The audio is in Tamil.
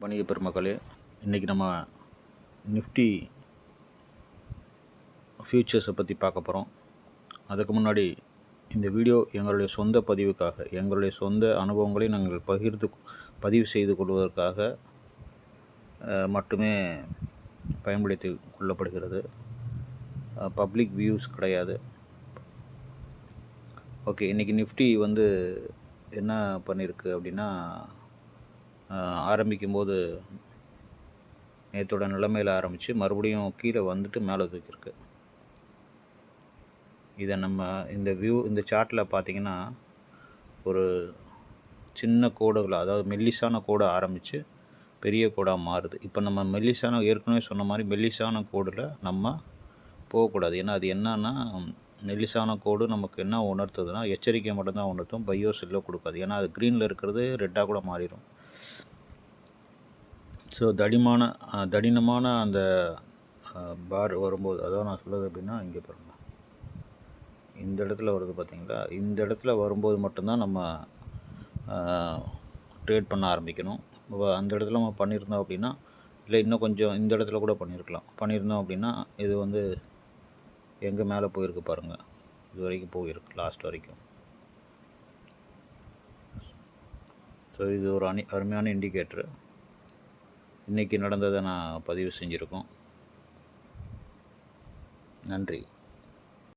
வணிக பெருமக்களே, இன்றைக்கி நம்ம நிஃப்டி ஃபியூச்சர்ஸை பற்றி பார்க்க போகிறோம். அதுக்கு முன்னாடி இந்த வீடியோ எங்களுடைய சொந்த பதிவுக்காக, எங்களுடைய சொந்த அனுபவங்களை நாங்கள் பதிவு செய்து கொள்வதற்காக மட்டுமே பயன்படுத்தி கொள்ளப்படுகிறது. பப்ளிக் வியூஸ் கிடையாது. ஓகே, இன்றைக்கி நிஃப்டி என்ன பண்ணியிருக்கு அப்படின்னா, ஆரம்பிக்கும்போது நேற்றோட நிலைமையில் ஆரம்பித்து மறுபடியும் கீழே வந்துட்டு மேலே தூக்கியிருக்கு. இதை நம்ம இந்த சார்ட்டில் பார்த்திங்கன்னா, ஒரு சின்ன கோடுகளை, அதாவது மெல்லிசான கோடை ஆரம்பித்து பெரிய கோடாக மாறுது. இப்போ நம்ம ஏற்கனவே சொன்ன மாதிரி மெல்லிசான கோடில் நம்ம போகக்கூடாது. ஏன்னா அது என்னன்னா, மெல்லிசான கோடு நமக்கு என்ன உணர்த்துதுன்னா, எச்சரிக்கை மட்டும்தான் உணர்த்தும், பையோ செல்லோ கொடுக்காது. ஏன்னா அது க்ரீனில் இருக்கிறது ரெட்டாக கூட மாறிடும். ஸோ தடினமான அந்த பார் வரும்போது, அதாவது நான் சொல்கிறது அப்படின்னா, இங்கே பாருங்கள், இந்த இடத்துல வருது பார்த்திங்களா, இந்த இடத்துல வரும்போது மட்டும்தான் நம்ம ட்ரேட் பண்ண ஆரம்பிக்கணும். அந்த இடத்துல நம்ம பண்ணியிருந்தோம் அப்படின்னா, இல்லை இன்னும் கொஞ்சம் இந்த இடத்துல கூட பண்ணியிருந்தோம் அப்படின்னா, இது எங்கே மேலே போயிருக்கு பாருங்கள், இது வரைக்கும் போயிருக்கு, லாஸ்ட் வரைக்கும். ஸோ இது ஒரு அருமையான இண்டிகேட்ரு. இன்றைக்கி நடந்ததை நான் பதிவு செஞ்சுருக்கோம். நன்றி.